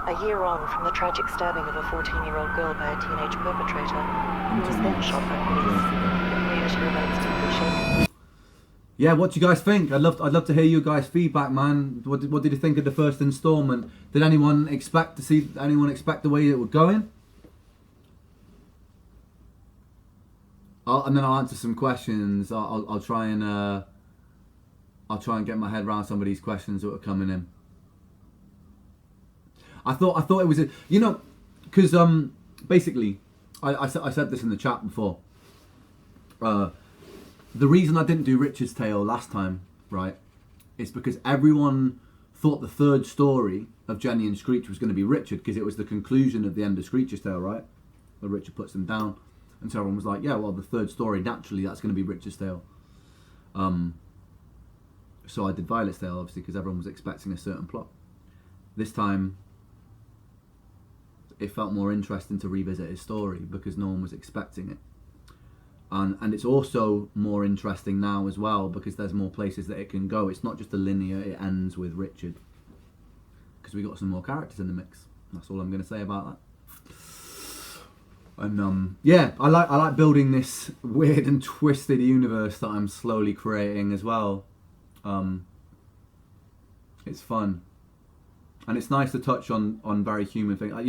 a year on from the tragic stabbing of a 14-year-old girl by a teenage perpetrator, who was then shot by police. The community remains deeply shaken. Yeah, what do you guys think? I'd love to hear you guys' feedback, man. What did you think of the first installment? Did anyone expect the way it was going? And then I'll answer some questions. I'll try and get my head around some of these questions that are coming in. I thought it was because basically I said this in the chat before. The reason I didn't do Richard's Tale last time, right, is because everyone thought the third story of Jenny and Screech was going to be Richard, because it was the conclusion of the end of Screech's Tale, right? Where Richard puts them down. And so everyone was like, yeah, well, the third story, naturally, that's going to be Richard's Tale. So I did Violet's Tale, obviously, because everyone was expecting a certain plot. This time, it felt more interesting to revisit his story, because no one was expecting it. And it's also more interesting now as well, because there's more places that it can go. It's not just a linear, it ends with Richard. Because we got some more characters in the mix. That's all I'm going to say about that. And yeah, I like building this weird and twisted universe that I'm slowly creating as well. It's fun. And it's nice to touch on very human things. I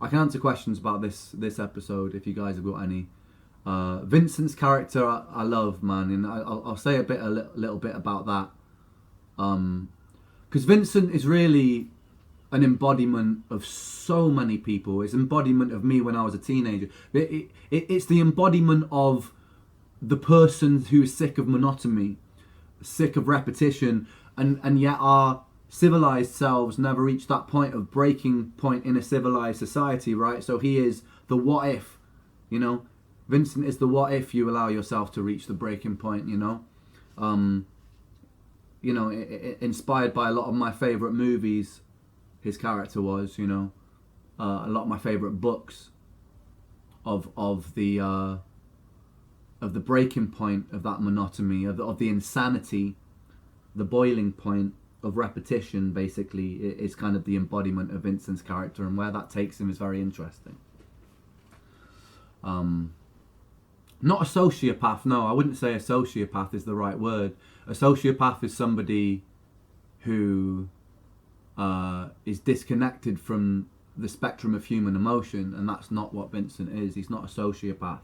can answer questions about this episode if you guys have got any. Vincent's character I love, man, and I'll say a little bit about that, because Vincent is really an embodiment of so many people. It's embodiment of me when I was a teenager. It's the embodiment of the person who is sick of monotony, sick of repetition, and yet our civilized selves never reach that point of breaking point in a civilized society, right? So he is the what if, Vincent is the what if you allow yourself to reach the breaking point, inspired by a lot of my favourite movies, his character was, a lot of my favourite books of the breaking point of that monotony, of the insanity, the boiling point of repetition, basically, is kind of the embodiment of Vincent's character, and where that takes him is very interesting. Not a sociopath, no, I wouldn't say a sociopath is the right word. A sociopath is somebody who is disconnected from the spectrum of human emotion, and that's not what Vincent is. He's not a sociopath.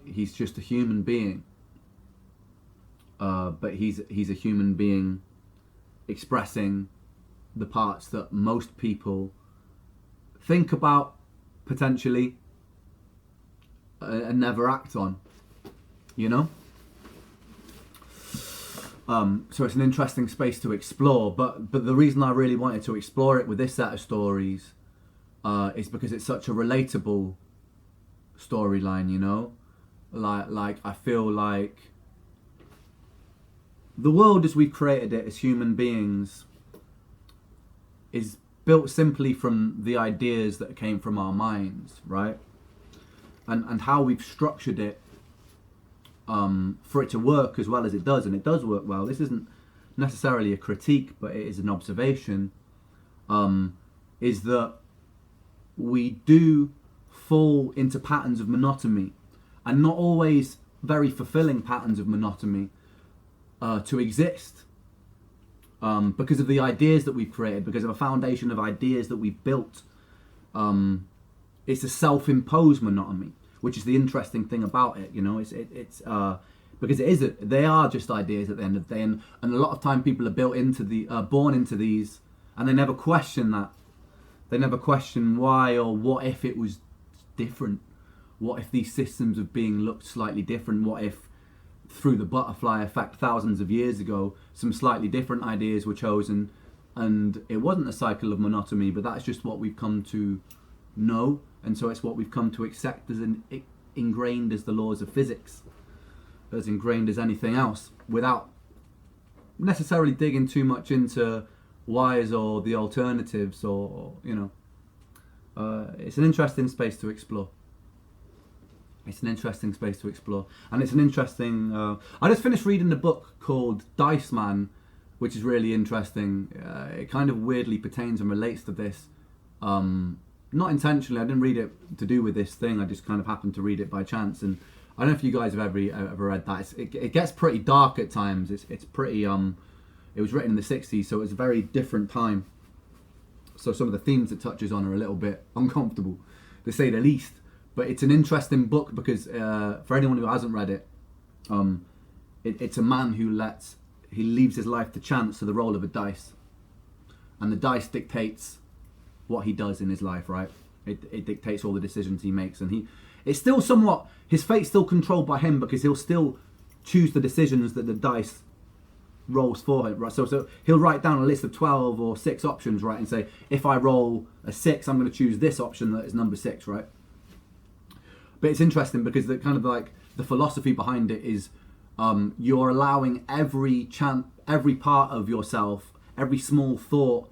He's just a human being. But he's a human being expressing the parts that most people think about, potentially, and never act on, so it's an interesting space to explore, but the reason I really wanted to explore it with this set of stories is because it's such a relatable storyline, like I feel like the world as we've created it as human beings is built simply from the ideas that came from our minds, right? And how we've structured it for it to work as well as it does, and it does work well. This isn't necessarily a critique, but it is an observation, is that we do fall into patterns of monotony, and not always very fulfilling patterns of monotony to exist. Because of the ideas that we've created, because of a foundation of ideas that we've built. It's a self-imposed monotony, which is the interesting thing about it, it's because they are just ideas at the end of the day, and a lot of time people are born into these, and they never question that. They never question why or what if it was different. What if these systems of being looked slightly different? What if through the butterfly effect thousands of years ago some slightly different ideas were chosen, and it wasn't a cycle of monotony, but that's just what we've come to know, and so it's what we've come to accept as ingrained as the laws of physics, as ingrained as anything else, without necessarily digging too much into whys or the alternatives, or it's an interesting space to explore. It's an interesting space to explore, and it's an interesting. I just finished reading a book called Dice Man, which is really interesting. It kind of weirdly pertains and relates to this. Not intentionally, I didn't read it to do with this thing. I just kind of happened to read it by chance. And I don't know if you guys have ever read that. It gets pretty dark at times. It's pretty. It was written in the 60s, so it's a very different time. So some of the themes it touches on are a little bit uncomfortable, to say the least. But it's an interesting book because for anyone who hasn't read it, it's a man who leaves his life to chance, to the roll of a dice, and the dice dictates what he does in his life, right? It dictates all the decisions he makes, and it's still somewhat, his fate's still controlled by him, because he'll still choose the decisions that the dice rolls for him, right? So he'll write down a list of 12 or 6 options, right, and say, if I roll a 6, I'm going to choose this option that is number 6, right? But it's interesting because the kind of like the philosophy behind it is you're allowing every part of yourself, every small thought,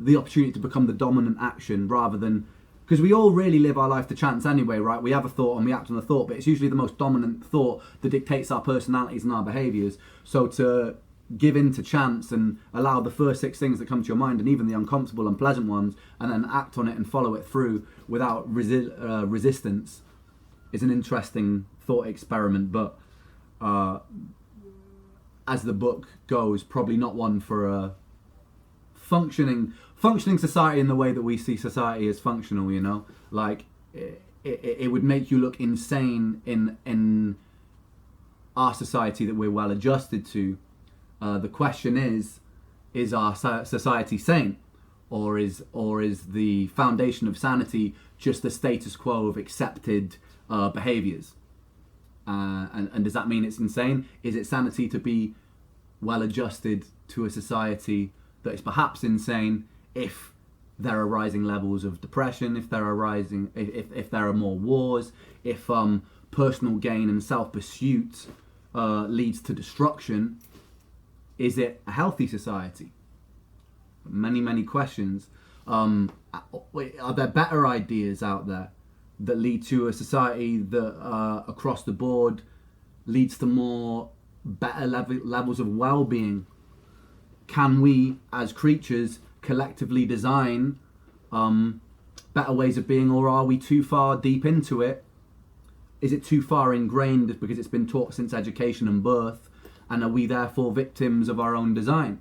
the opportunity to become the dominant action, rather than, because we all really live our life to chance anyway, right? We have a thought and we act on the thought, but it's usually the most dominant thought that dictates our personalities and our behaviours. So to give in to chance and allow the first 6 things that come to your mind, and even the uncomfortable, unpleasant ones, and then act on it and follow it through without resistance, is an interesting thought experiment. But as the book goes, probably not one for a functioning society in the way that we see society as functional, you know? Like, it would make you look insane in our society that we're well adjusted to. The question is our society sane? Or is the foundation of sanity just the status quo of accepted behaviours? And does that mean it's insane? Is it sanity to be well adjusted to a society that is perhaps insane if there are rising levels of depression, if there are more wars, if personal gain and self-pursuit leads to destruction? Is it a healthy society? Many questions. Are there better ideas out there that lead to a society that across the board leads to better levels of well-being? Can we as creatures collectively design better ways of being, or are we too far deep into it? Is it too far ingrained because it's been taught since education and birth, and are we therefore victims of our own design?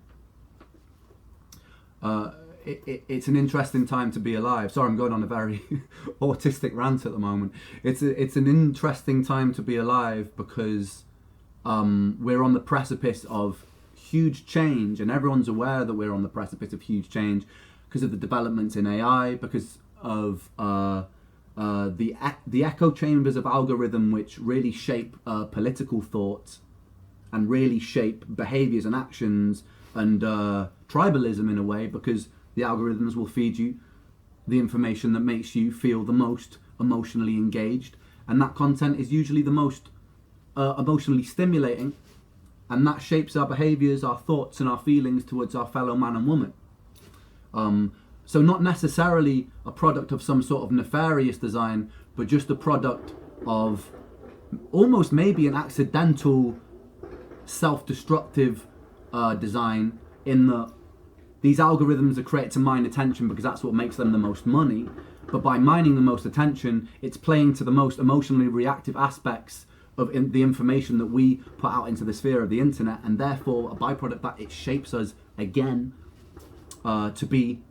It's an interesting time to be alive. Sorry, I'm going on a very autistic rant at the moment. It's an interesting time to be alive because we're on the precipice of huge change, and everyone's aware that we're on the precipice of huge change because of the developments in AI, because of the echo chambers of algorithm, which really shape political thought and really shape behaviors and actions, and tribalism in a way, because the algorithms will feed you the information that makes you feel the most emotionally engaged, and that content is usually the most emotionally stimulating, and that shapes our behaviors, our thoughts, and our feelings towards our fellow man and woman. So not necessarily a product of some sort of nefarious design, but just a product of almost maybe an accidental self-destructive design, in that these algorithms are created to mine attention because that's what makes them the most money. But by mining the most attention, it's playing to the most emotionally reactive aspects of the information that we put out into the sphere of the internet, and therefore a byproduct that it shapes us again to be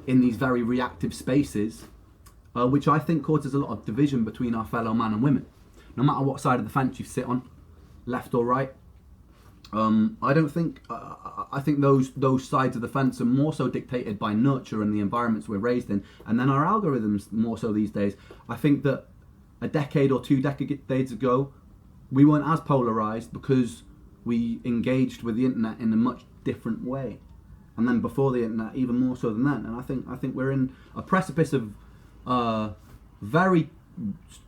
in these very reactive spaces, which I think causes a lot of division between our fellow man and women, no matter what side of the fence you sit on, left or right. I don't think. I think those sides of the fence are more so dictated by nurture and the environments we're raised in, and then our algorithms more so these days. I think that a decade or 2 decades ago, we weren't as polarized because we engaged with the internet in a much different way, and then before the internet, even more so than then. And I think we're in a precipice of very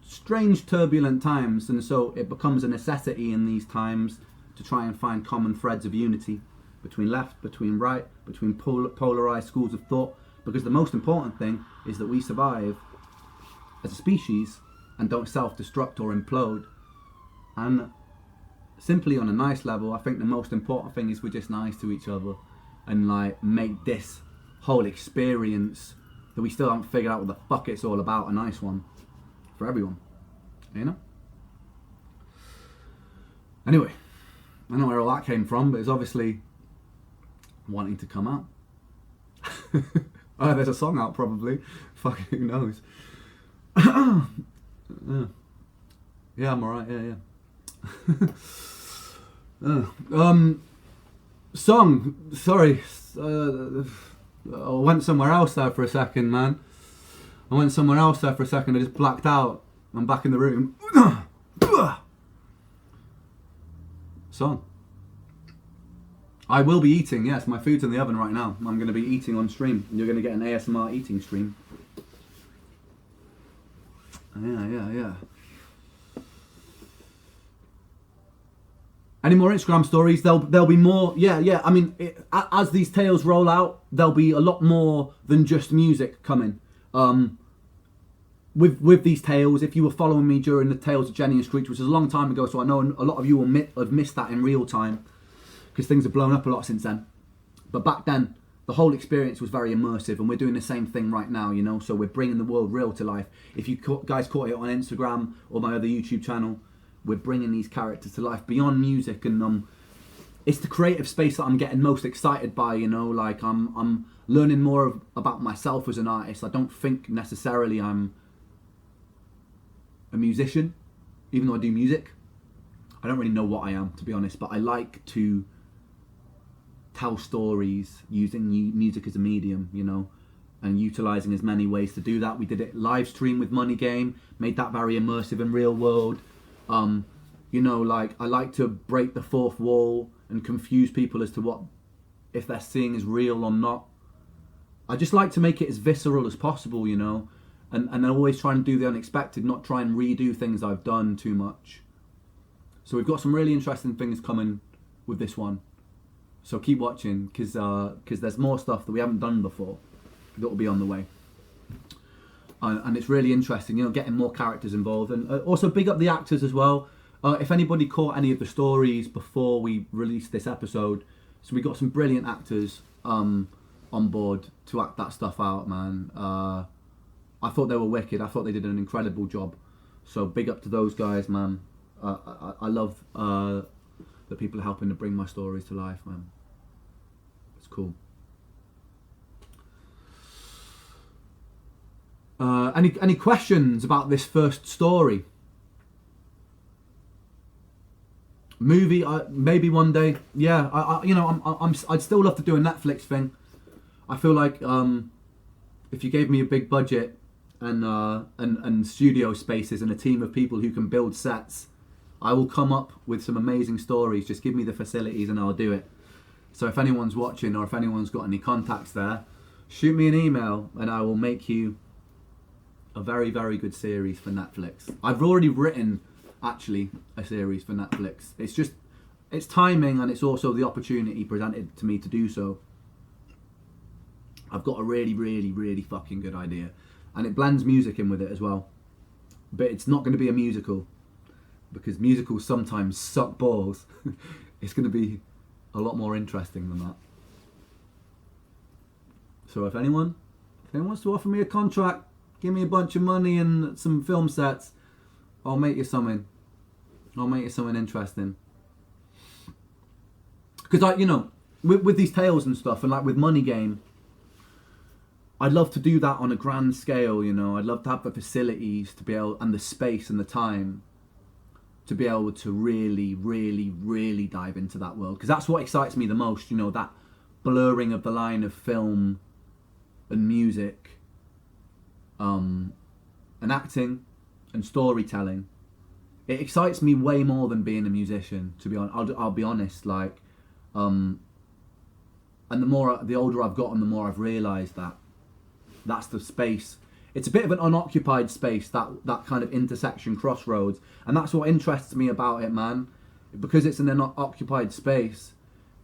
strange, turbulent times, and so it becomes a necessity in these times to try and find common threads of unity between left, between right, between polarized schools of thought, because the most important thing is that we survive as a species and don't self-destruct or implode. And simply on a nice level, I think the most important thing is we're just nice to each other, and like make this whole experience that we still haven't figured out what the fuck it's all about a nice one for everyone, you know. Anyway, I don't know where all that came from, but it's obviously wanting to come out. Oh, there's a song out probably. Fucking who knows. Yeah, I'm alright. Yeah. Song. Sorry. I went somewhere else there for a second, man. I just blacked out. I'm back in the room. Song. I will be eating, yes, my food's in the oven right now. I'm going to be eating on stream. You're going to get an ASMR eating stream. Yeah. Any more Instagram stories? There'll be more. Yeah. I mean, as these tales roll out, there'll be a lot more than just music coming. With these tales, if you were following me during the Tales of Jenny and Screech, which was a long time ago, so I know a lot of you will have missed that in real time, because things have blown up a lot since then. But back then, the whole experience was very immersive, and we're doing the same thing right now, you know. So we're bringing the world real to life. If you guys caught it on Instagram or my other YouTube channel, we're bringing these characters to life beyond music, and it's the creative space that I'm getting most excited by, you know. Like I'm learning more about myself as an artist. I don't think necessarily I'm a musician, even though I do music. I don't really know what I am, to be honest, but I like to tell stories using music as a medium, you know, and utilizing as many ways to do that. We did it live stream with Money Game, made that very immersive and real world. You know, like I like to break the fourth wall and confuse people as to what, if they're seeing is real or not. I just like to make it as visceral as possible, you know, and I always try and do the unexpected, not try and redo things I've done too much. So we've got some really interesting things coming with this one. So keep watching, because there's more stuff that we haven't done before that will be on the way. And it's really interesting, you know, getting more characters involved. And also big up the actors as well. If anybody caught any of the stories before we released this episode, so we got some brilliant actors on board to act that stuff out, man. I thought they were wicked. I thought they did an incredible job. So big up to those guys, man. I love the people helping to bring my stories to life, man. It's cool. Any questions about this first story? Movie, maybe one day. Yeah, I'd still love to do a Netflix thing. I feel like if you gave me a big budget and studio spaces and a team of people who can build sets, I will come up with some amazing stories. Just give me the facilities and I'll do it. So if anyone's watching or if anyone's got any contacts there, shoot me an email and I will make you a very, very good series for Netflix. I've already written, actually, a series for Netflix. It's timing, and it's also the opportunity presented to me to do so. I've got a really, really, really fucking good idea. And it blends music in with it as well. But it's not going to be a musical, because musicals sometimes suck balls. It's going to be a lot more interesting than that. So if anyone wants to offer me a contract, give me a bunch of money and some film sets, I'll make you something. I'll make you something interesting. Because with these tales and stuff, and like with Money Game, I'd love to do that on a grand scale, you know. I'd love to have the facilities to be able, and the space and the time to be able to really, really, really dive into that world. Because that's what excites me the most, you know, that blurring of the line of film and music, and acting and storytelling. It excites me way more than being a musician, to be honest. I'll be honest, like, and the older I've gotten, the more I've realised that that's the space. It's a bit of an unoccupied space, that kind of intersection, crossroads, and that's what interests me about it, man. Because it's an unoccupied space,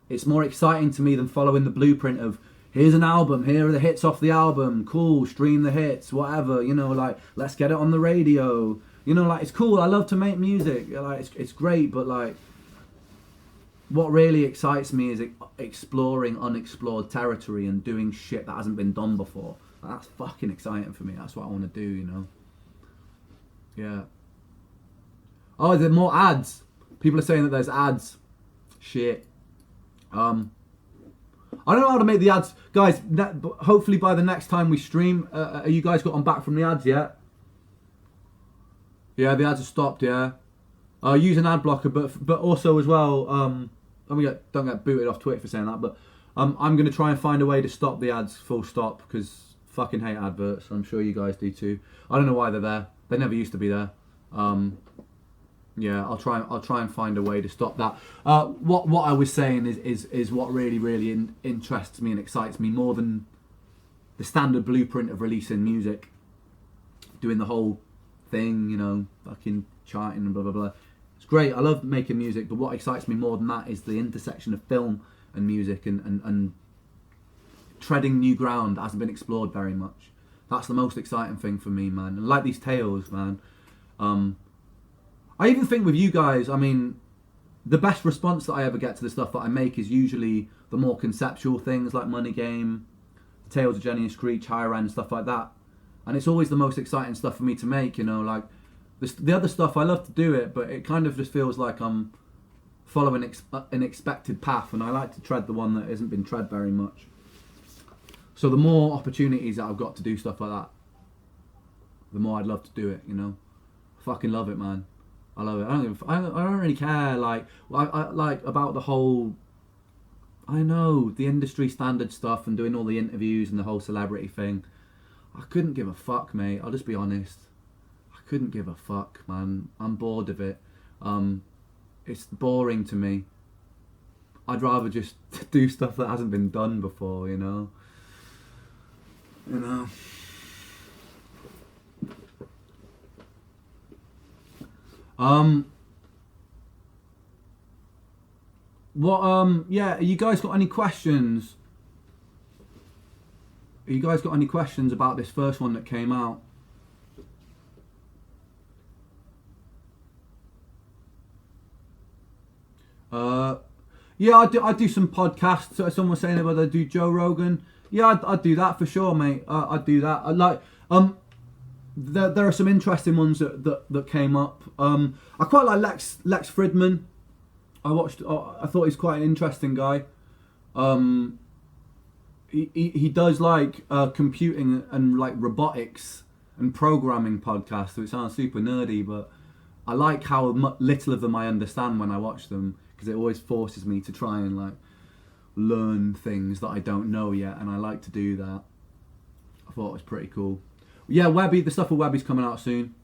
it's more exciting to me than following the blueprint of, here's an album, here are the hits off the album, cool, stream the hits, whatever, you know, like, let's get it on the radio. You know, like, it's cool, I love to make music, like, it's great, but like, what really excites me is exploring unexplored territory and doing shit that hasn't been done before. That's fucking exciting for me. That's what I want to do, you know. Yeah. Oh, there are more ads. People are saying that there's ads. Shit. I don't know how to make the ads, guys. Hopefully by the next time we stream, are you guys gotten back from the ads yet? Yeah, the ads have stopped. Yeah. Use an ad blocker, but also as well. Don't get booted off Twitter for saying that. But I'm gonna try and find a way to stop the ads. Full stop, because fucking hate adverts. I'm sure you guys do too. I don't know why they're there. They never used to be there. Yeah, I'll try and find a way to stop that. What I was saying is what really interests me and excites me more than the standard blueprint of releasing music, doing the whole thing, you know, fucking charting and blah blah blah. It's great. I love making music, but what excites me more than that is the intersection of film and music and treading new ground that hasn't been explored very much. That's the most exciting thing for me, man. And like these tales, man. I even think with you guys, I mean, the best response that I ever get to the stuff that I make is usually the more conceptual things like Money Game, Tales of Jenny and Screech, Higher End, stuff like that. And it's always the most exciting stuff for me to make, you know, like the other stuff, I love to do it, but it kind of just feels like I'm following an expected path, and I like to tread the one that hasn't been tread very much. So the more opportunities that I've got to do stuff like that, the more I'd love to do it, you know. I fucking love it, man. I love it. I don't really care, like, I like about the whole, I know, the industry standard stuff and doing all the interviews and the whole celebrity thing. I couldn't give a fuck, mate. I'll just be honest. I couldn't give a fuck, man. I'm bored of it. It's boring to me. I'd rather just do stuff that hasn't been done before, you know. You know. Yeah, you guys got any questions? You guys got any questions about this first one that came out? Yeah, I do some podcasts. Someone was saying whether I do Joe Rogan. Yeah, I'd do that for sure, mate. I'd do that. I like there are some interesting ones that came up. I quite like Lex Fridman. I thought he's quite an interesting guy. He does like computing and like robotics and programming podcasts. So it sounds super nerdy, but I like how little of them I understand when I watch them, because it always forces me to try and like learn things that I don't know yet, and I like to do that. I thought it was pretty cool. Yeah, Webby, the stuff with Webby's coming out soon.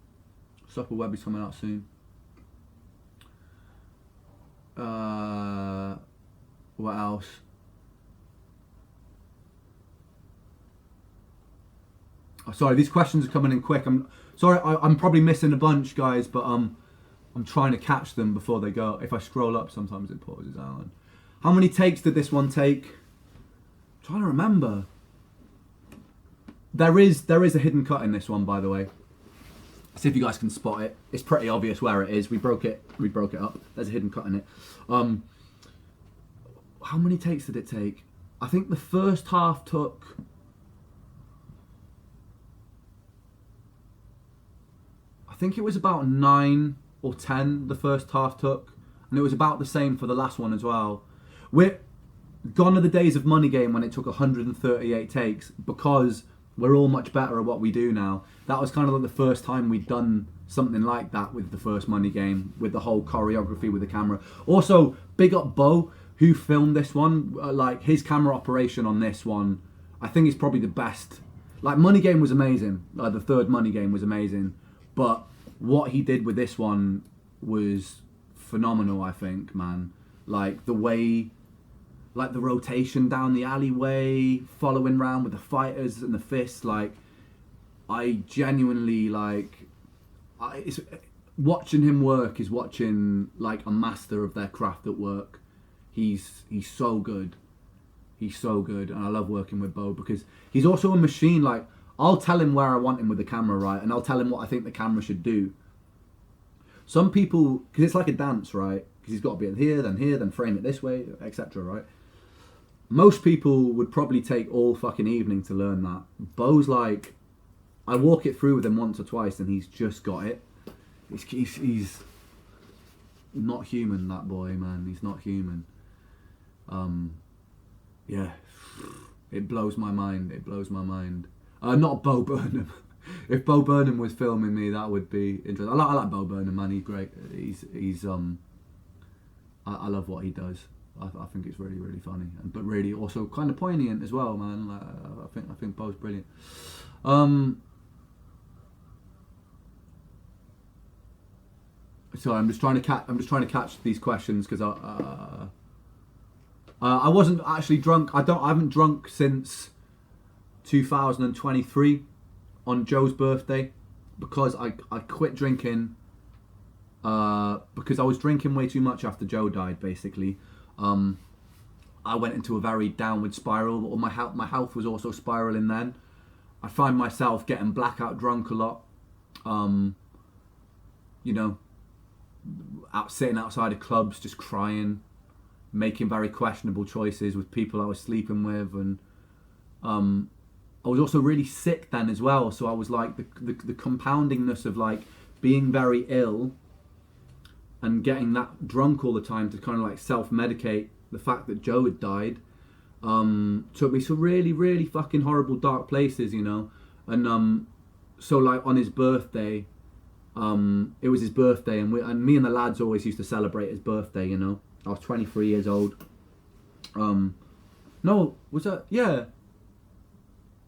What else? Oh, sorry, these questions are coming in quick. I'm sorry, I'm probably missing a bunch, guys, but I'm trying to catch them before they go. If I scroll up, sometimes it pauses out. How many takes did this one take? I'm trying to remember. There is a hidden cut in this one, by the way. See if you guys can spot it. It's pretty obvious where it is. We broke it up. There's a hidden cut in it. How many takes did it take? I think the first half took, I think it was about 9 or 10 the first half took, and it was about the same for the last one as well. We're gone are the days of Money Game when it took 138 takes, because we're all much better at what we do now. That was kind of like the first time we'd done something like that with the first Money Game, with the whole choreography with the camera. Also, big up Bo, who filmed this one. Like, his camera operation on this one, I think is probably the best. Like, Money Game was amazing. The third Money Game was amazing. But what he did with this one was phenomenal, I think, man. Like, the way, like the rotation down the alleyway, following around with the fighters and the fists, like, I genuinely, like, watching him work is watching, like, a master of their craft at work. He's so good. He's so good, and I love working with Bo, because he's also a machine. Like, I'll tell him where I want him with the camera, right, and I'll tell him what I think the camera should do. Some people, because it's like a dance, right? because he's got to be here, then frame it this way, etc. Right? Most people would probably take all fucking evening to learn that. Bo's like, I walk it through with him once or twice, and he's just got it. He's not human, that boy, man. He's not human. Yeah, it blows my mind. It blows my mind. Not Bo Burnham. If Bo Burnham was filming me, that would be interesting. I like Bo Burnham, man. He's great. He's I love what he does. I think it's really, really funny, but really also kind of poignant as well, man. Like, I think Bo's brilliant. So I'm just trying to catch these questions because I wasn't actually drunk. I haven't drunk since 2023 on Joe's birthday because I quit drinking because I was drinking way too much after Joe died. Basically, I went into a very downward spiral. My health was also spiraling then. I find myself getting blackout drunk a lot. You know, sitting outside of clubs just crying, making very questionable choices with people I was sleeping with, and I was also really sick then as well. So I was like the compoundingness of like being very ill and getting that drunk all the time to kind of like self-medicate the fact that Joe had died, took me to really, really fucking horrible dark places, you know. And so like on his birthday, it was his birthday, and me and the lads always used to celebrate his birthday, you know. I was 23 years old. No, was that? Yeah.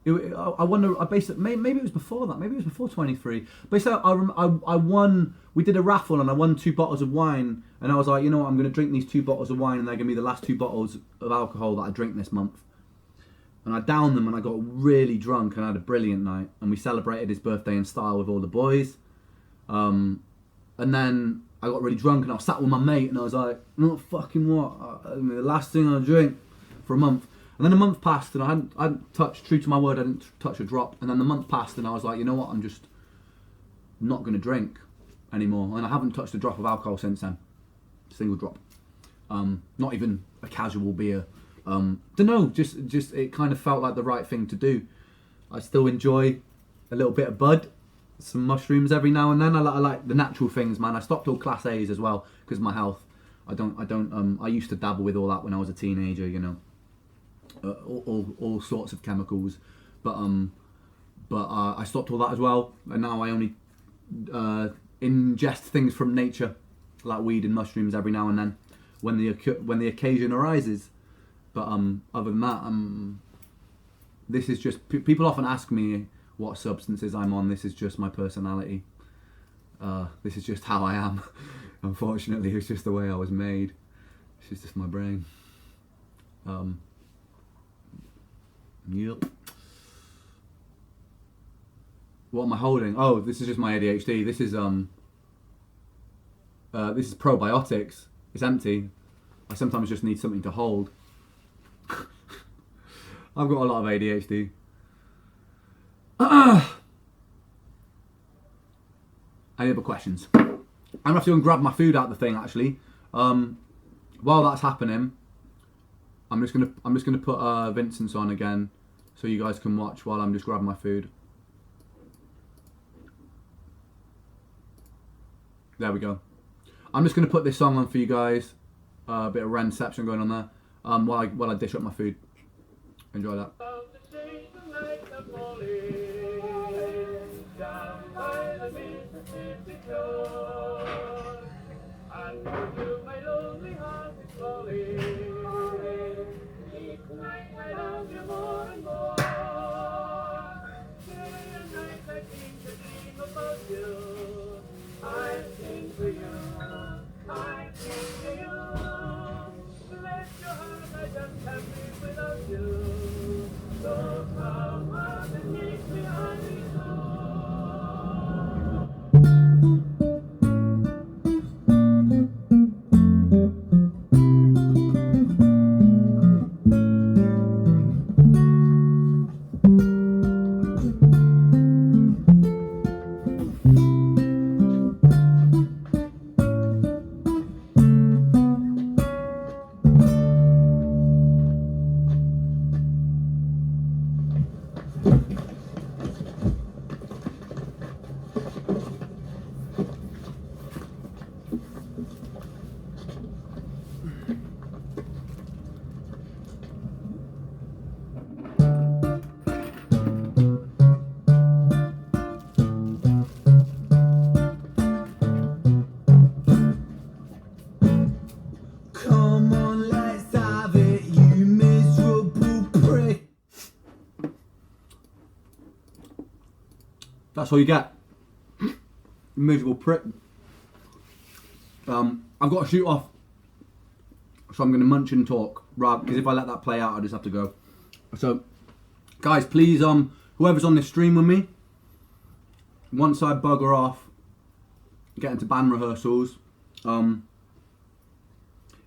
I wonder. Maybe it was before that. Maybe it was before 23. Basically, I won. We did a raffle, and I won 2 bottles of wine. And I was like, you know what? I'm going to drink these 2 bottles of wine, and they're going to be the last 2 bottles of alcohol that I drink this month. And I downed them, and I got really drunk, and I had a brilliant night. And we celebrated his birthday in style with all the boys. And then I got really drunk, and I was sat with my mate, and I was like, "No fucking what? The last thing I'll drink for a month." And then a month passed, and I hadn't touched, true to my word, I didn't touch a drop. And then the month passed, and I was like, you know what? I'm just not going to drink anymore. And I haven't touched a drop of alcohol since then. Single drop. Not even a casual beer. Don't know, just it kind of felt like the right thing to do. I still enjoy a little bit of bud, some mushrooms every now and then. I like the natural things, man. I stopped all Class A's as well because of my health. I used to dabble with all that when I was a teenager, you know. All sorts of chemicals, but I stopped all that as well, and now I only ingest things from nature, like weed and mushrooms every now and then, when the occasion arises. But other than that, this is just people often ask me what substances I'm on. This is just my personality. This is just how I am. Unfortunately, it's just the way I was made. It's just my brain. Yep. What am I holding? Oh, this is just my ADHD. This is probiotics. It's empty. I sometimes just need something to hold. I've got a lot of ADHD. Any other questions? I'm gonna have to go and grab my food out of the thing actually. While that's happening, I'm just gonna put Vincent's on again, so you guys can watch while I'm just grabbing my food. There we go. I'm just gonna put this song on for you guys. A bit of Renception going on there. While I dish up my food. Enjoy that. That's all you get. Miserable prick. I've got to shoot off, so I'm going to munch and talk, right? Because if I let that play out, I just have to go. So, guys, please, whoever's on this stream with me, once I bugger off, get into band rehearsals,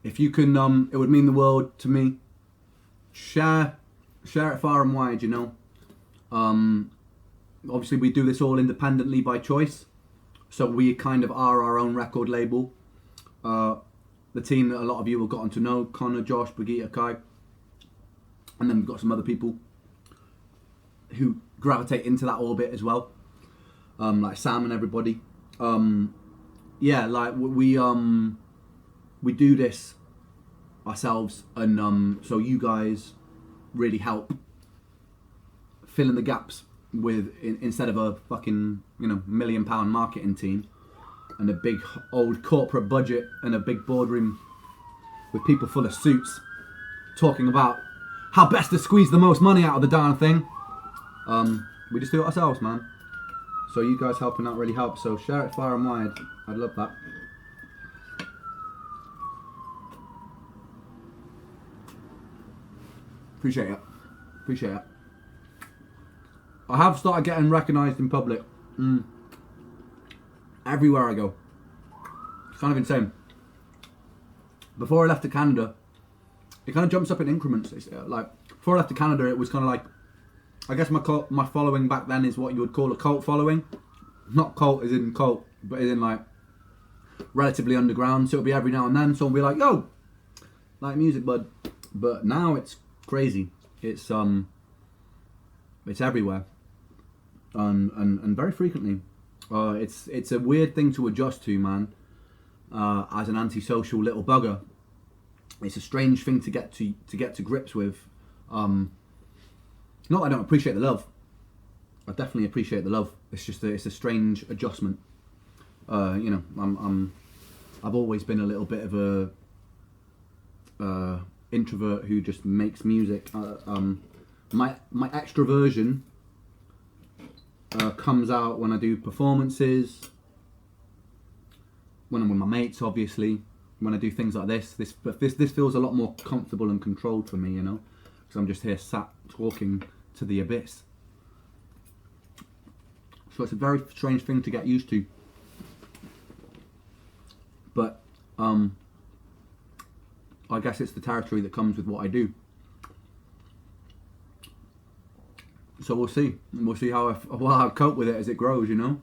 if you can, it would mean the world to me. Share it far and wide, you know. Obviously, we do this all independently by choice, so we kind of are our own record label. The team that a lot of you have gotten to know, Connor, Josh, Brigitte, Kai, and then we've got some other people who gravitate into that orbit as well, like Sam and everybody. Yeah, like we do this ourselves, and so you guys really help fill in the gaps with instead of a fucking £1 million marketing team and a big old corporate budget and a big boardroom with people full of suits talking about how best to squeeze the most money out of the darn thing. We just do it ourselves, man. So you guys helping out really helps. So share it far and wide. I'd love that. Appreciate it. Appreciate it. I have started getting recognised in public. Everywhere I go. It's kind of insane. Before I left to Canada, it kind of jumps up in increments. It's like before I left to Canada, it was kind of like, I guess my following back then is what you would call a cult following. Not cult as in cult, but as in like relatively underground. So it'll be every now and then someone will be like, yo, like music, bud. But now it's crazy. It's everywhere. And very frequently. It's a weird thing to adjust to, man. As an antisocial little bugger, it's a strange thing to get to grips with. Not that I don't appreciate the love. I definitely appreciate the love. It's just it's a strange adjustment. I've always been a little bit of a introvert who just makes music. My extroversion comes out when I do performances, when I'm with my mates, obviously, when I do things like this. This feels a lot more comfortable and controlled for me, you know, because I'm just here sat talking to the abyss. So it's a very strange thing to get used to. But I guess it's the territory that comes with what I do. So we'll see. We'll see how I cope with it as it grows, you know.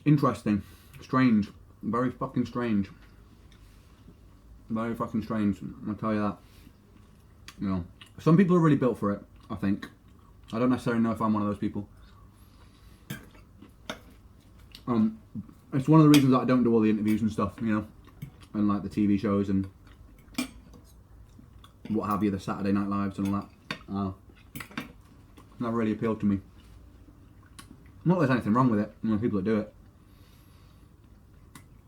Interesting. Strange. Very fucking strange. Very fucking strange. I'll tell you that. You know, some people are really built for it, I think. I don't necessarily know if I'm one of those people. It's one of the reasons that I don't do all the interviews and stuff, you know, and like the TV shows and what have you, the Saturday Night Lives and all that. Never really appealed to me. Not that there's anything wrong with it, you know, people that do it.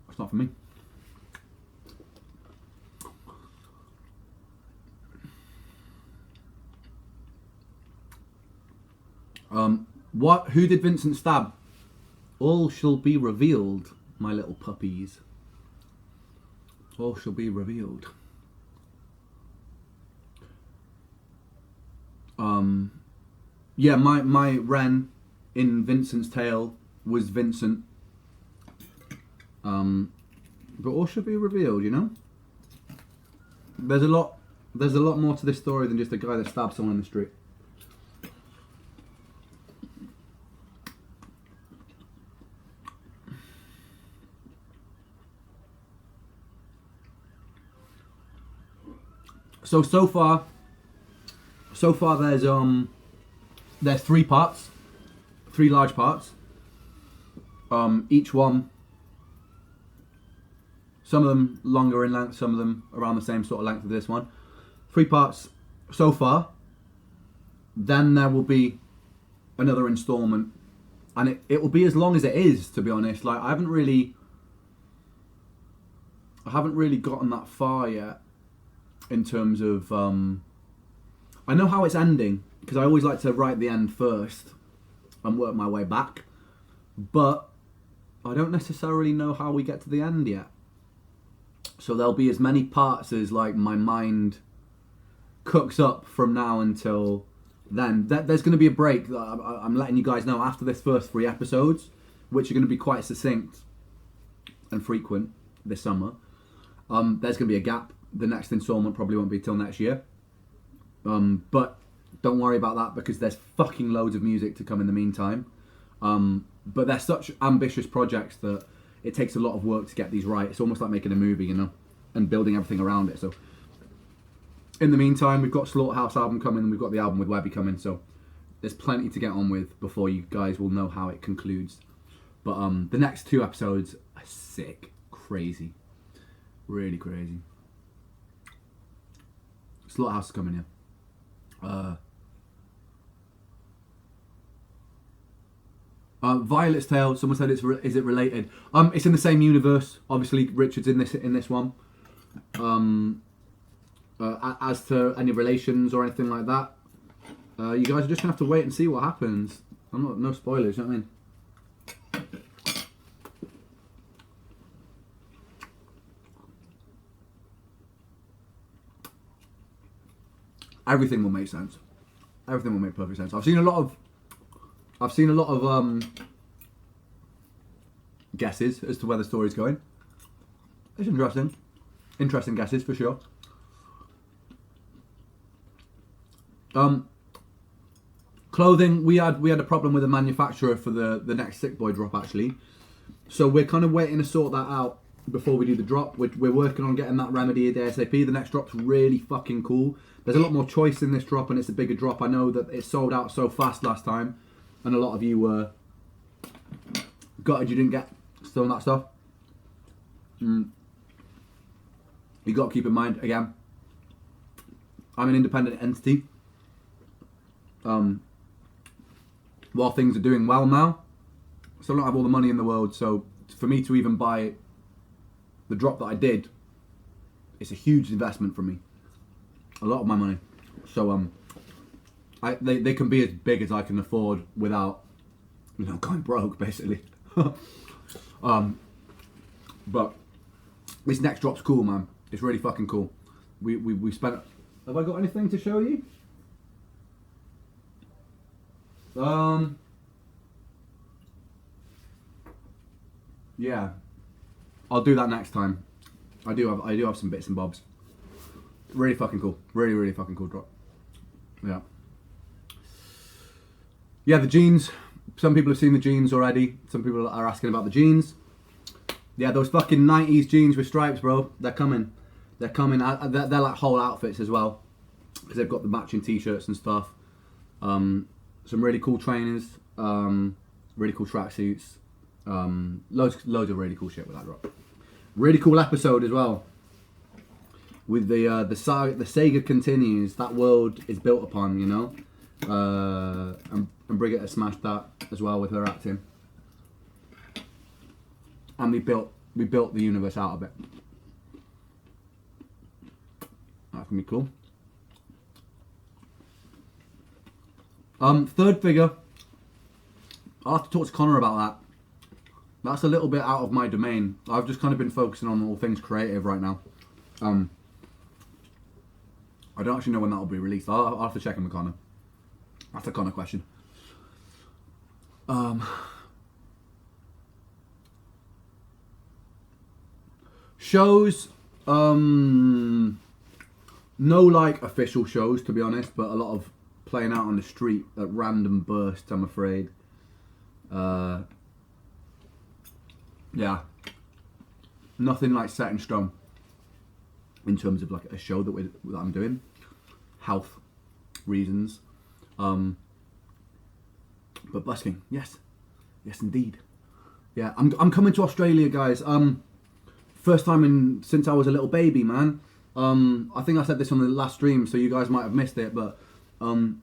It's not for me. Who did Vincent stab? All shall be revealed, my little puppies. All shall be revealed. Yeah, my Wren in Vincent's tale was Vincent. But all should be revealed, you know? There's a lot more to this story than just a guy that stabbed someone in the street. So far there's three parts, three large parts. Each one, some of them longer in length, some of them around the same sort of length of this one. 3 parts so far. Then there will be another installment, and it will be as long as it is, to be honest. Like I haven't really gotten that far yet in terms of I know how it's ending, because I always like to write the end first, and work my way back. But I don't necessarily know how we get to the end yet. So there'll be as many parts as like my mind cooks up from now until then. There's going to be a break. I'm letting you guys know after this first 3 episodes, which are going to be quite succinct and frequent this summer. There's going to be a gap. The next installment probably won't be till next year. But don't worry about that because there's fucking loads of music to come in the meantime. But they're such ambitious projects that it takes a lot of work to get these right. It's almost like making a movie, you know, and building everything around it. So in the meantime, we've got Slaughterhouse album coming and we've got the album with Webby coming. So there's plenty to get on with before you guys will know how it concludes. But the next 2 episodes are sick, crazy, really crazy. Slaughterhouse is coming here. Violet's Tale. Someone said is it related? It's in the same universe. Obviously, Richard's in this one. As to any relations or anything like that, you guys are just gonna have to wait and see what happens. No spoilers. You know what I mean? Everything will make sense. Everything will make perfect sense. I've seen a lot of guesses as to where the story's going. It's interesting. Interesting guesses for sure. Clothing, we had a problem with the manufacturer for the next Sick Boy drop actually. So we're kind of waiting to sort that out before we do the drop. We're working on getting that remedied ASAP. The next drop's really fucking cool. There's a lot more choice in this drop and it's a bigger drop. I know that it sold out so fast last time and a lot of you were gutted you didn't get some of that stuff. You got to keep in mind, again, I'm an independent entity. While things are doing well now, I still don't have all the money in the world, so for me to even buy the drop that I did, it's a huge investment for me. A lot of my money. So they can be as big as I can afford without, you know, going broke basically. But this next drop's cool, man. It's really fucking cool. We spent. Have I got anything to show you? Yeah, I'll do that next time. I do have some bits and bobs. Really fucking cool. Really fucking cool drop. Yeah. Yeah, the jeans. Some people have seen the jeans already. Some people are asking about the jeans. Yeah, those fucking 90s jeans with stripes, bro. They're coming. They're coming. They're like whole outfits as well. Because they've got the matching t-shirts and stuff. Some really cool trainers. Really cool tracksuits. Loads of really cool shit with that drop. Really cool episode as well. With the Sega continues. That world is built upon, you know. And Brigitte smashed that as well with her acting. And we built the universe out of it. That's gonna be cool. Third figure. I'll have to talk to Connor about that. That's a little bit out of my domain. I've just kind of been focusing on all things creative right now. I don't actually know when that will be released. I'll have to check in with Connor. That's a Connor question. Shows. No like official shows to be honest, but a lot of playing out on the street at random bursts, I'm afraid. Yeah. Nothing like set in stone in terms of like a show that I'm doing. Health reasons. But busking, yes. Yes indeed. Yeah, I'm coming to Australia, guys. First time since I was a little baby, man. I think I said this on the last stream, so you guys might have missed it, but I'm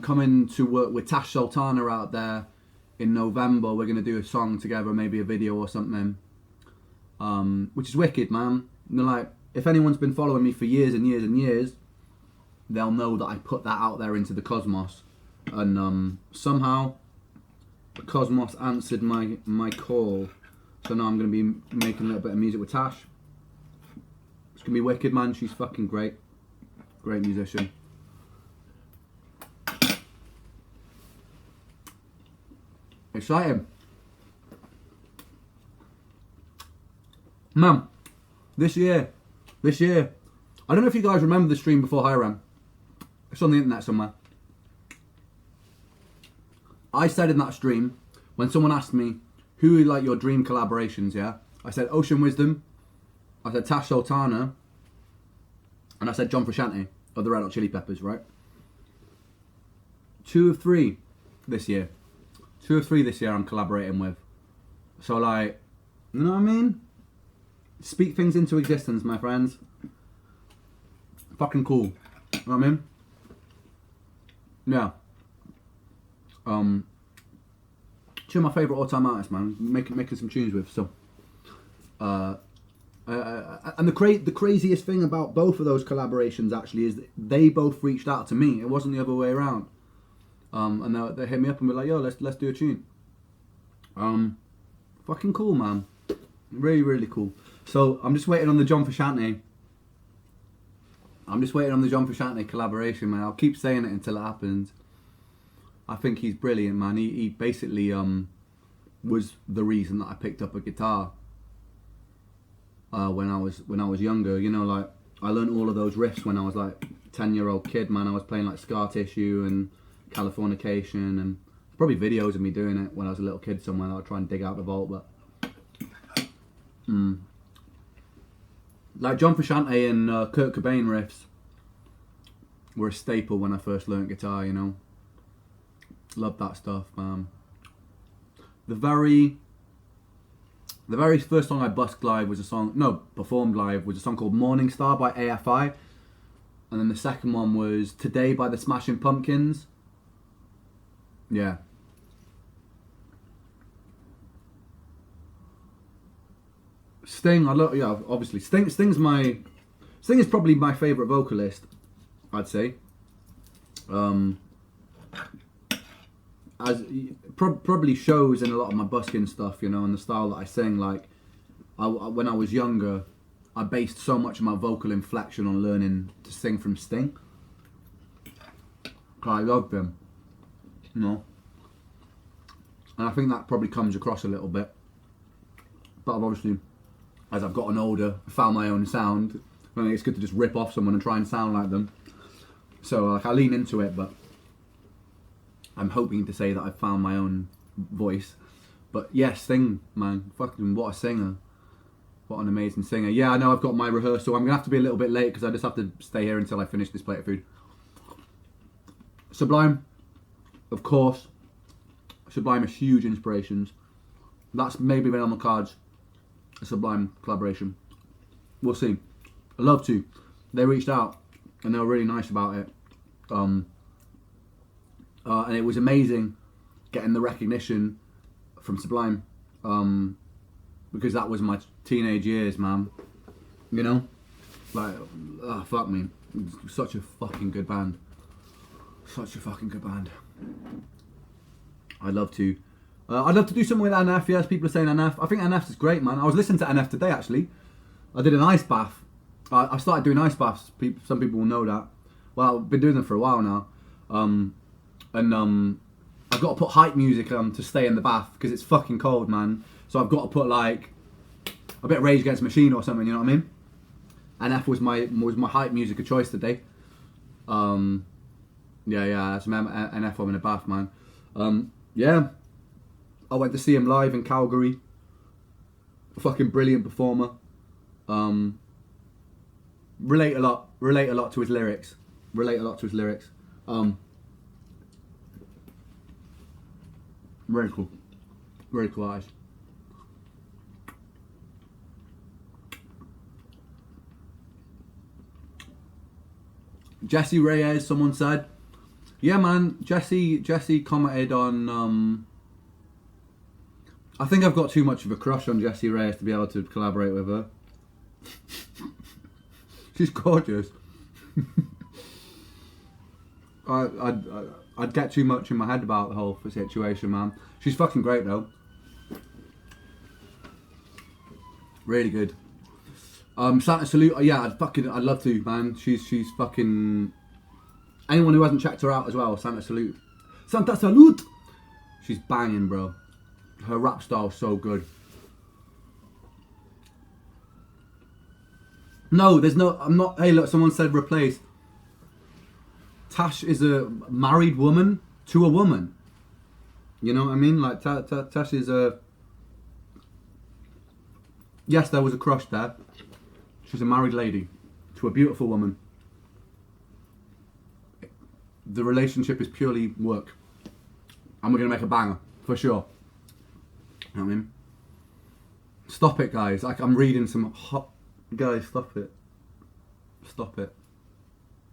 coming to work with Tash Sultana out there in November. We're gonna do a song together, maybe a video or something, which is wicked, man. And like, if anyone's been following me for years and years and years, they'll know that I put that out there into the cosmos, and somehow Cosmos answered my call, so now I'm going to be making a little bit of music with Tash. It's going to be wicked, man. She's fucking great. Great musician. Exciting. Man, this year, I don't know if you guys remember the stream before Hiram. It's on the internet somewhere. I said in that stream, when someone asked me, who are like your dream collaborations, yeah? I said Ocean Wisdom, I said Tash Sultana, and I said John Frusciante of the Red Hot Chili Peppers, right? 2 of 3 this year. 2 of 3 this year I'm collaborating with. So like, you know what I mean? Speak things into existence, my friends. Fucking cool. You know what I mean? Yeah. Two of my favourite all-time artists, man. Making some tunes with. So, and the craziest thing about both of those collaborations actually is that they both reached out to me. It wasn't the other way around. And they hit me up and were like, "Yo, let's do a tune." Fucking cool, man. Really, really cool. So I'm just waiting on the John Frusciante. I'm just waiting on the John Frusciante collaboration, man. I'll keep saying it until it happens. I think he's brilliant, man. He basically was the reason that I picked up a guitar when I was younger. You know, like I learned all of those riffs when I was like 10-year-old kid, man. I was playing like Scar Tissue and Californication, and probably videos of me doing it when I was a little kid somewhere. I'll try and dig out the vault, but like John Frusciante and Kurt Cobain riffs were a staple when I first learnt guitar. You know. Love that stuff, man. The very first song I performed live was a song called Morning Star by AFI. And then the second one was Today by the Smashing Pumpkins. Yeah. Sting, obviously. Sting is probably my favourite vocalist, I'd say. As probably shows in a lot of my busking stuff, you know, and the style that I sing. Like, when I was younger, I based so much of my vocal inflection on learning to sing from Sting. I loved him, you know. And I think that probably comes across a little bit. But I've obviously, as I've gotten older, found my own sound. I think it's good to just rip off someone and try and sound like them. So like I lean into it, but I'm hoping to say that I've found my own voice. But yeah, Sting, man, fucking what a singer. What an amazing singer. Yeah, I know I've got my rehearsal. I'm going to have to be a little bit late because I just have to stay here until I finish this plate of food. Sublime, of course. Sublime are huge inspirations. That's maybe been on the cards. A Sublime collaboration. We'll see. I'd love to. They reached out and they were really nice about it. And it was amazing getting the recognition from Sublime, because that was my teenage years, man. You know, like, oh, fuck me, such a fucking good band. Such a fucking good band. I'd love to do something with NF. Yes, people are saying NF. I think NF is great, man. I was listening to NF today, actually. I did an ice bath. I started doing ice baths. Some people will know that. Well, I've been doing them for a while now. And I've got to put hype music on to stay in the bath because it's fucking cold, man. So I've got to put like a bit of Rage Against the Machine or something, you know what I mean? NF was my hype music of choice today. Yeah, that's NF. I'm in a bath, man. Yeah, I went to see him live in Calgary. Fucking brilliant performer. Relate a lot to his lyrics. Very cool eyes. Jesse Reyes, someone said. Yeah, man, Jesse commented on, I think I've got too much of a crush on Jesse Reyes to be able to collaborate with her. She's gorgeous. I'd get too much in my head about the whole situation, man. She's fucking great though. Really good. Santa Salute, yeah, I'd love to, man. She's fucking. Anyone who hasn't checked her out as well, Santa Salute. Santa Salute! She's banging, bro. Her rap style's so good. No, there's no. I'm not. Hey, look, someone said replace. Tash is a married woman to a woman. You know what I mean? Like, Tash is a. Yes, there was a crush there. She's a married lady to a beautiful woman. The relationship is purely work. And we're going to make a banger, for sure. You know what I mean? Stop it, guys. Like, I'm reading some hot... Guys, stop it. Stop it.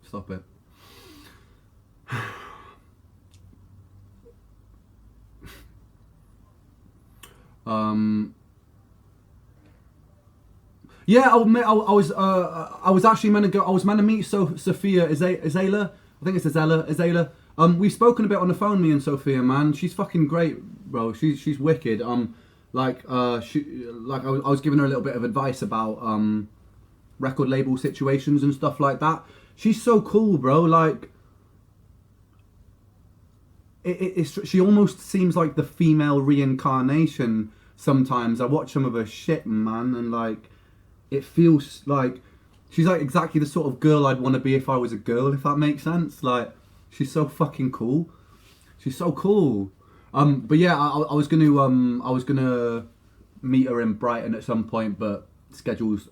Stop it. Yeah, I was actually meant to go. I was meant to meet Sophia Azela. I think it's Azela. We've spoken a bit on the phone, me and Sophia, man. She's fucking great, bro. She's wicked. I was giving her a little bit of advice about record label situations and stuff like that. She's so cool, bro. Like, she almost seems like the female reincarnation. Sometimes I watch some of her shit, man, and like, it feels like she's like exactly the sort of girl I'd want to be if I was a girl, if that makes sense. Like, she's so fucking cool. She's so cool. But yeah, I was gonna meet her in Brighton at some point, but schedules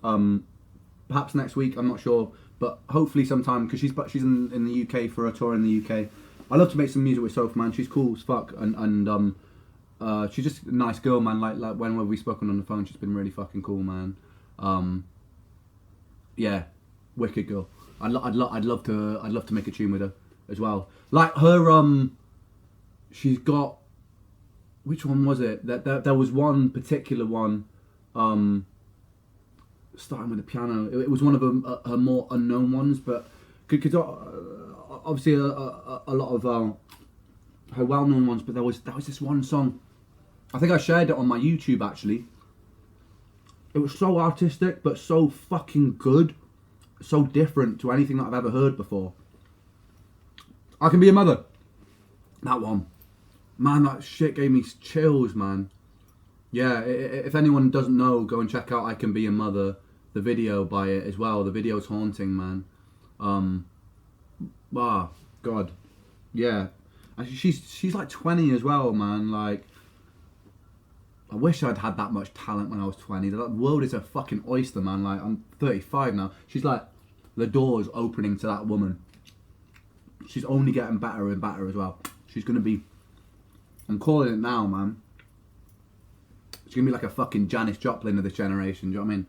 perhaps next week. I'm not sure, but hopefully sometime, because she's in the UK for a tour in the UK. I love to make some music with Soph, man. She's cool as fuck, and she's just a nice girl, man. Like when we've spoken on the phone, she's been really fucking cool, man. Yeah, wicked girl. I'd love to make a tune with her as well. Like her, she's got, which one was it? There was one particular one, starting with the piano. It was one of her more unknown ones, but because obviously a lot of her well-known ones. But there was this one song. I think I shared it on my YouTube actually. It was so artistic, but so fucking good. So different to anything that I've ever heard before. I Can Be a Mother. That one. Man, that shit gave me chills, man. Yeah, if anyone doesn't know, go and check out I Can Be a Mother. The video by it as well. The video's haunting, man. God. Yeah. She's like 20 as well, man. Like, I wish I'd had that much talent when I was 20. The world is a fucking oyster, man. Like, I'm 35 now. She's like, the door's opening to that woman. She's only getting better and better as well. She's gonna be, I'm calling it now, man. She's gonna be like a fucking Janis Joplin of this generation. Do you know what I mean?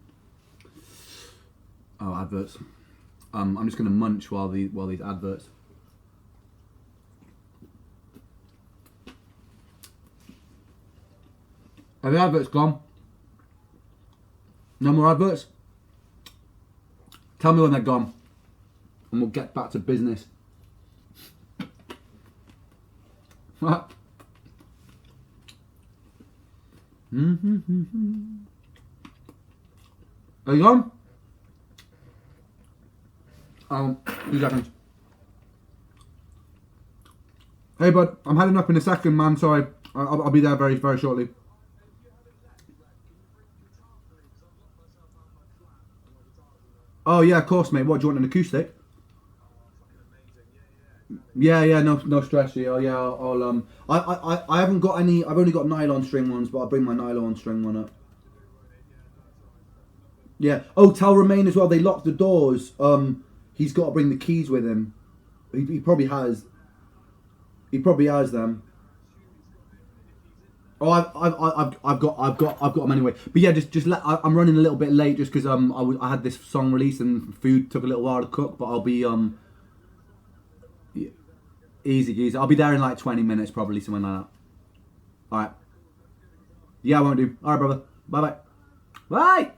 Oh, adverts. I'm just gonna munch while these adverts. Have the adverts gone? No more adverts? Tell me when they're gone, and we'll get back to business. What? Are you gone? 2 seconds. Hey bud, I'm heading up in a second, man. Sorry, I'll be there very, very shortly. Oh yeah, of course, mate. What, do you want an acoustic? Yeah, no stress. Yeah, I haven't got any. I've only got nylon string ones, but I'll bring my nylon string one up. Yeah. Oh, tell Romain as well. They locked the doors. He's got to bring the keys with him. He probably has. He probably has them. Oh, I've got them anyway. But yeah, I'm running a little bit late just because I had this song released and food took a little while to cook. But I'll be easy. I'll be there in like 20 minutes probably, something like that. All right. Yeah, I won't do. All right, brother. Bye.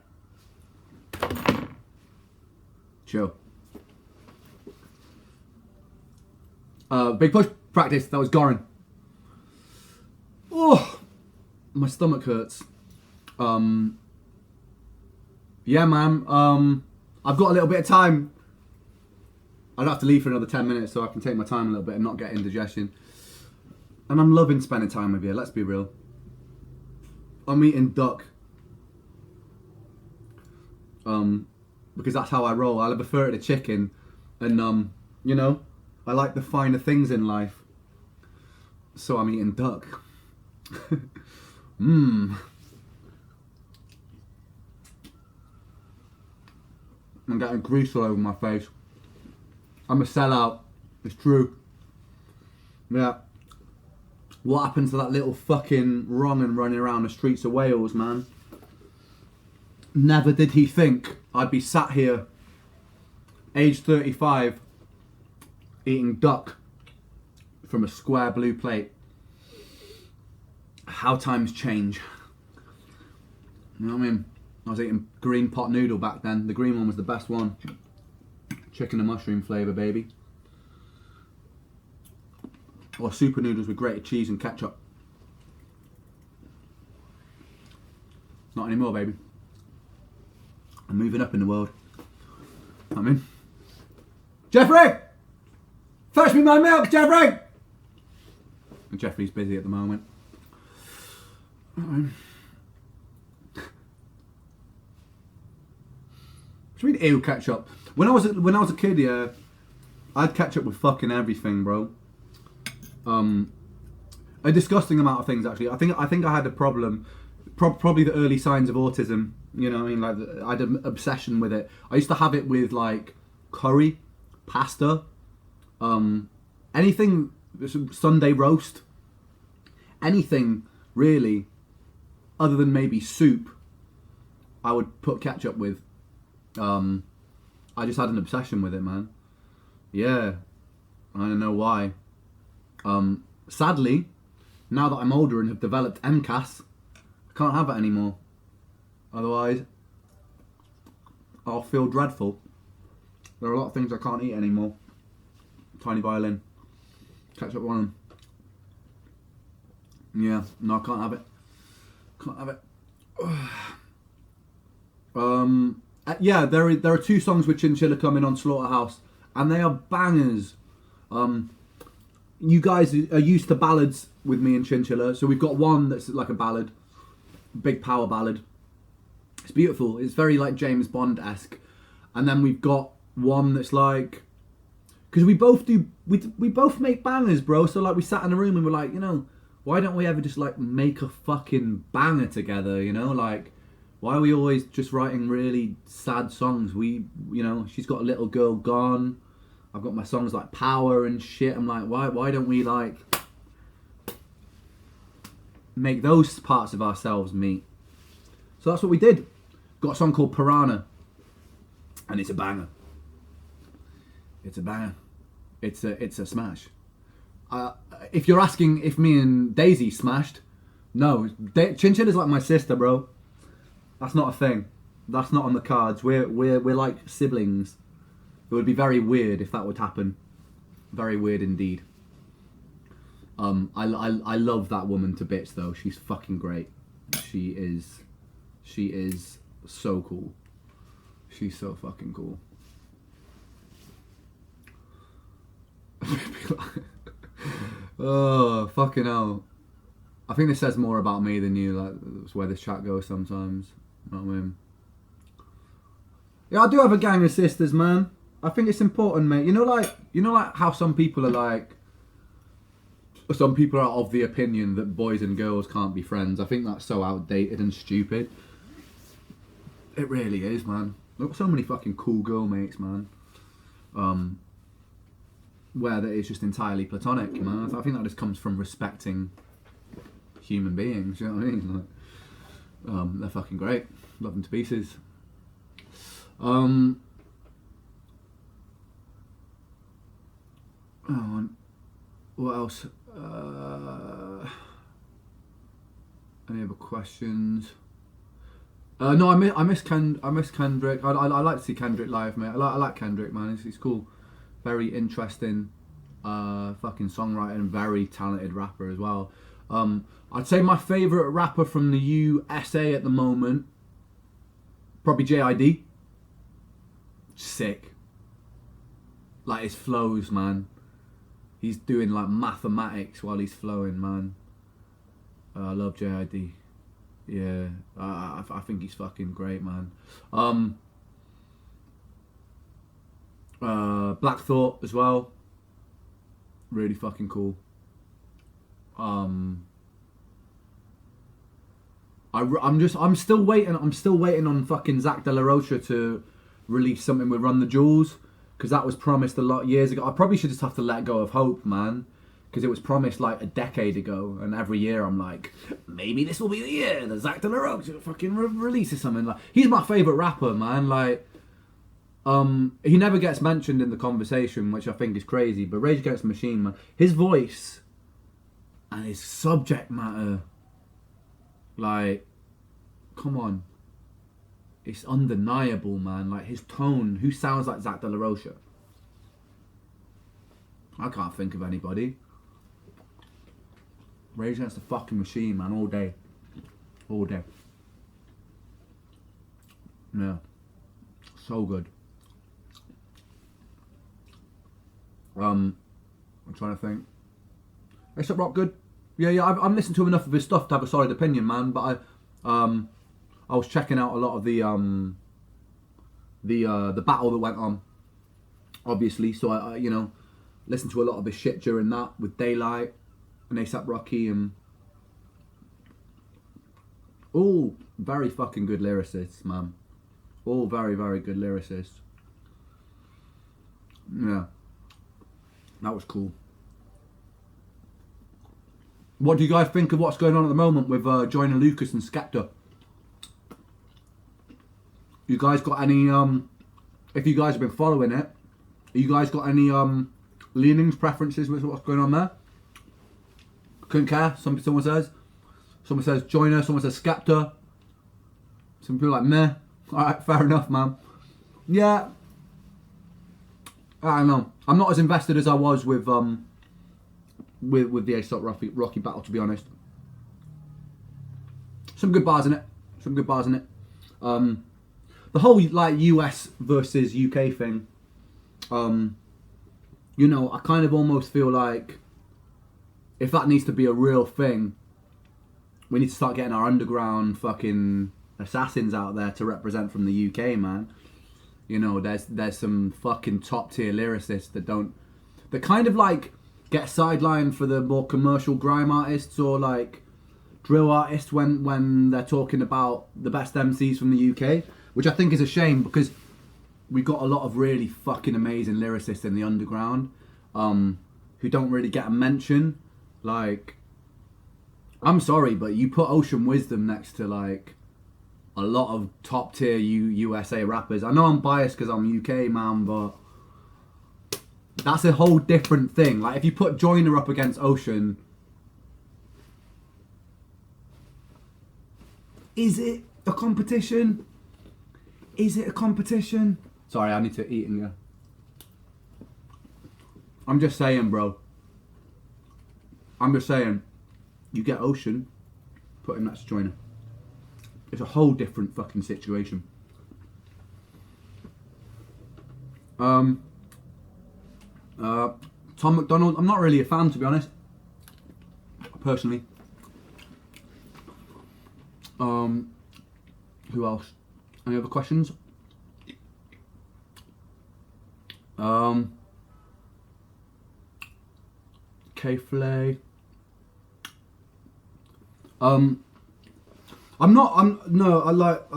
Chill. Big push practice. That was Goran. Oh, my stomach hurts. Yeah, man. I've got a little bit of time. I'd have to leave for another 10 minutes so I can take my time a little bit and not get indigestion. And I'm loving spending time with you, let's be real. I'm eating duck. Because that's how I roll. I prefer it to chicken. And, you know, I like the finer things in life. So I'm eating duck. Mmm. I'm getting grease all over my face. I'm a sellout. It's true. Yeah. What happened to that little fucking wrong and running around the streets of Wales, man? Never did he think I'd be sat here, age 35, eating duck from a square blue plate. How times change. You know what I mean? I was eating green pot noodle back then. The green one was the best one. Chicken and mushroom flavour, baby. Or super noodles with grated cheese and ketchup. Not anymore, baby. I'm moving up in the world. I'm in. Jeffrey! Fetch me my milk, Jeffrey! And Jeffrey's busy at the moment. What do you mean, ew, ketchup? When I was a kid, yeah, I'd ketchup with fucking everything, bro. A disgusting amount of things, actually. I think I had a problem, probably the early signs of autism. You know what I mean? Like, I had an obsession with it. I used to have it with like curry, pasta, anything, Sunday roast, anything really, other than maybe soup. I would put ketchup with. I just had an obsession with it, man. Yeah, I don't know why. Sadly, now that I'm older and have developed MCAS, I can't have it anymore. Otherwise, I'll feel dreadful. There are a lot of things I can't eat anymore. Tiny violin. Ketchup one of them. Yeah, no, I can't have it. Can't have it. Yeah, there are two songs with Chinchilla coming on Slaughterhouse, and they are bangers. You guys are used to ballads with me and Chinchilla, so we've got one that's like a ballad, big power ballad. It's beautiful. It's very like James Bond-esque, and then we've got one that's like, because we both make bangers, bro. So like we sat in a room and we're like, you know, why don't we ever just like make a fucking banger together? You know, like. Why are we always just writing really sad songs? You know, she's got a little girl gone. I've got my songs like Power and shit. I'm like, why don't we like make those parts of ourselves meet? So that's what we did. Got a song called Piranha, and it's a banger. It's a banger. It's a smash. If you're asking if me and Daisy smashed, no. Chinchilla's like my sister, bro. That's not a thing. That's not on the cards. We're like siblings. It would be very weird if that would happen. Very weird indeed. I love that woman to bits though. She's fucking great. She is so cool. She's so fucking cool. Oh fucking hell. I think this says more about me than you. Like, that's where this chat goes sometimes. You know what I mean? Yeah, I do have a gang of sisters, man. I think it's important, mate. You know, like how some people are like, some people are of the opinion that boys and girls can't be friends. I think that's so outdated and stupid. It really is, man. I've got so many fucking cool girl mates, man. Where that it's just entirely platonic, man. I think that just comes from respecting human beings. You know what I mean? Like, they're fucking great. Love them to pieces. Oh, what else? Any other questions? No, I miss Kendrick. I like to see Kendrick live, mate. I like Kendrick, man. He's cool. Very interesting fucking songwriter and very talented rapper as well. I'd say my favourite rapper from the USA at the moment, probably JID. Sick. Like his flows, man. He's doing like mathematics while he's flowing, man. I love JID. Yeah, I think he's fucking great, man. Black Thought as well. Really fucking cool. I'm still waiting on fucking Zach De La Rocha to release something with Run the Jewels, because that was promised a lot of years ago. I probably should just have to let go of hope, man, because it was promised like a decade ago, and every year I'm like, maybe this will be the year that Zach De La Rocha fucking releases something. Like, he's my favourite rapper, man. Like, he never gets mentioned in the conversation, which I think is crazy, but Rage Against the Machine, man, his voice and his subject matter, like, come on. It's undeniable, man. Like, his tone. Who sounds like Zach De La Rocha? I can't think of anybody. Rage Against the fucking Machine, man. All day. All day. Yeah. So good. I'm trying to think. A$AP Rock good? Yeah. I've listened to enough of his stuff to have a solid opinion, man. But I was checking out a lot of the battle that went on, obviously. So I listened to a lot of his shit during that with Daylight and A$AP Rocky, and all very fucking good lyricists, man. All very, very good lyricists. Yeah, that was cool. What do you guys think of what's going on at the moment with Joyner Lucas and Skepta? You guys got any, if you guys have been following it, you guys got any leanings, preferences with what's going on there? Couldn't care, someone says. Someone says Joyner, someone says Skepta. Some people are like, meh. Alright, fair enough, man. Yeah. I don't know. I'm not as invested as I was with the A$AP Rocky battle, to be honest. Some good bars in it. The whole like US versus UK thing, I kind of almost feel like if that needs to be a real thing, we need to start getting our underground fucking assassins out there to represent from the UK, man. There's some fucking top tier lyricists that kind of like get sidelined for the more commercial grime artists or like drill artists when they're talking about the best MCs from the UK. Which I think is a shame, because we've got a lot of really fucking amazing lyricists in the underground who don't really get a mention. Like, I'm sorry, but you put Ocean Wisdom next to like a lot of top tier USA rappers. I know I'm biased because I'm UK, man, but that's a whole different thing. Like, if you put Joyner up against Ocean, is it a competition? Sorry, I need to eat in here. I'm just saying, bro. You get Ocean, put him next to Joyner. It's a whole different fucking situation. Tom McDonald, I'm not really a fan, to be honest. Personally. Who else? Any other questions? K-Flay. I like,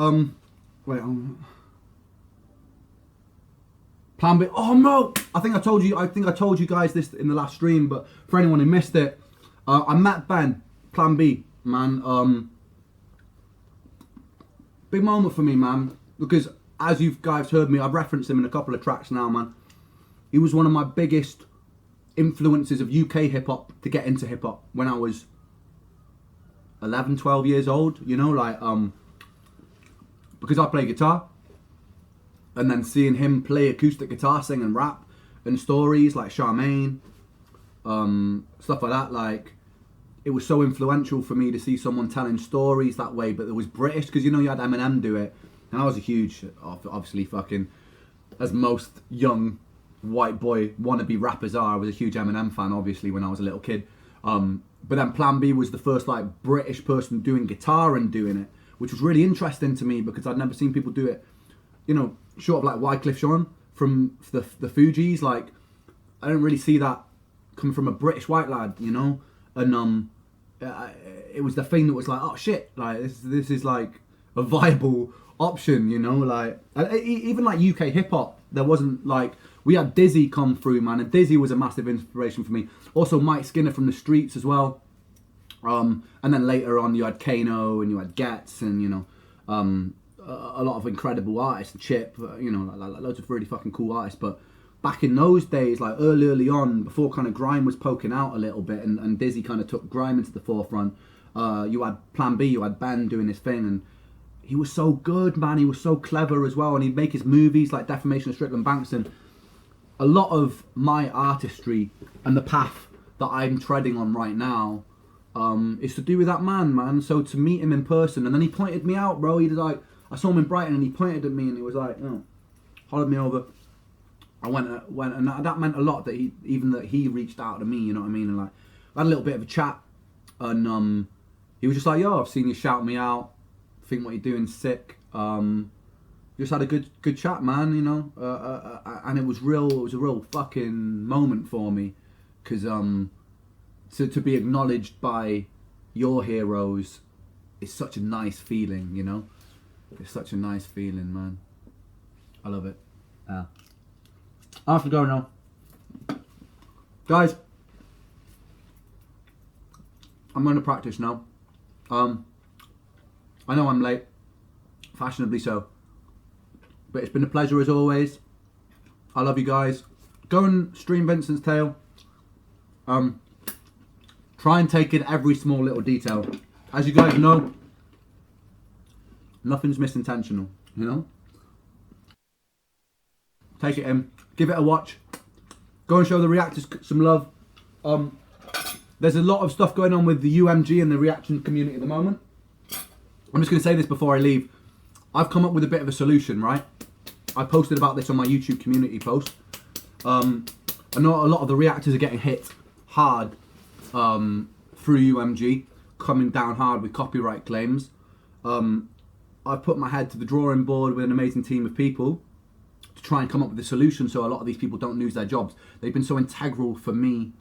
Plan B. Oh no! I think I told you guys this in the last stream, but for anyone who missed it, I met Ben, Plan B, man. Big moment for me, man, because as you guys heard me, I've referenced him in a couple of tracks now, man. He was one of my biggest influences of UK hip-hop to get into hip-hop when I was 11, 12 years old, because I play guitar, and then seeing him play acoustic guitar, sing and rap, and stories like Charmaine, stuff like that. Like, it was so influential for me to see someone telling stories that way, but it was British, because, you know, you had Eminem do it, and I was a huge, obviously fucking, as most young white boy wannabe rappers are, I was a huge Eminem fan, obviously, when I was a little kid. But then Plan B was the first, like, British person doing guitar and doing it, which was really interesting to me, because I'd never seen people do it, you know, short of, like, Wycliffe Jean from the Fugees. Like, I didn't really see that coming from a British white lad, you know? And it was the thing that was like, oh shit, like this is like a viable option, you know? Like, even like UK hip hop, there wasn't like, we had Dizzy come through, man, and Dizzy was a massive inspiration for me. Also Mike Skinner from the Streets as well. And then later on you had Kano and you had Getz, and, you know, a lot of incredible artists, Chip, you know, like loads of really fucking cool artists. But back in those days, like early on, before kind of grime was poking out a little bit, and Dizzy kind of took grime into the forefront, you had Plan B, you had Ben doing his thing, and he was so good, man. He was so clever as well, and he'd make his movies like Defamation of Strickland Banks. And a lot of my artistry and the path that I'm treading on right now is to do with that man. So to meet him in person, and then he pointed me out, bro. He was like, I saw him in Brighton, and he pointed at me, and he was like, oh, hollered me over. I went, and that meant a lot, that he reached out to me, you know what I mean? And like, I had a little bit of a chat, and he was just like, yo, I've seen you shout me out, I think what you're doing sick. Just had a good chat, man, you know, and it was a real fucking moment for me, because to be acknowledged by your heroes is such a nice feeling, you know? It's such a nice feeling, man. I love it. Yeah. I have to go now. Guys, I'm going to practice now. I know I'm late, fashionably so, but it's been a pleasure as always. I love you guys. Go and stream Vincent's Tale. Try and take in every small little detail. As you guys know, nothing's misintentional, you know? Take it in. Give it a watch. Go and show the reactors some love. There's a lot of stuff going on with the UMG and the reaction community at the moment. I'm just going to say this before I leave. I've come up with a bit of a solution, right? I posted about this on my YouTube community post. I know a lot of the reactors are getting hit hard through UMG, coming down hard with copyright claims. I've put my head to the drawing board with an amazing team of people to try and come up with a solution so a lot of these people don't lose their jobs. They've been so integral for me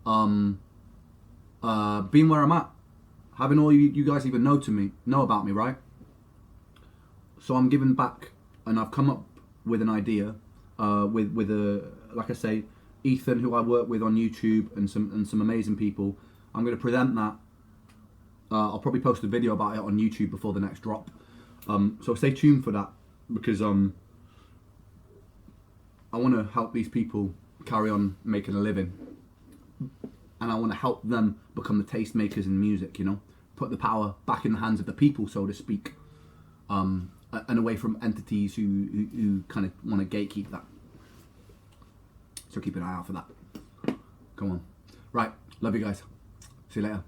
being where I'm at, having all you guys even know about me, right? So I'm giving back, and I've come up with an idea with like I say, Ethan, who I work with on YouTube, and some amazing people. I'm going to present that. I'll probably post a video about it on YouTube before the next drop. So stay tuned for that, because I want to help these people carry on making a living, and I want to help them become the tastemakers in music, you know, put the power back in the hands of the people, so to speak, and away from entities who kind of want to gatekeep that. So keep an eye out for that. Come on. Right, love you guys. See you later.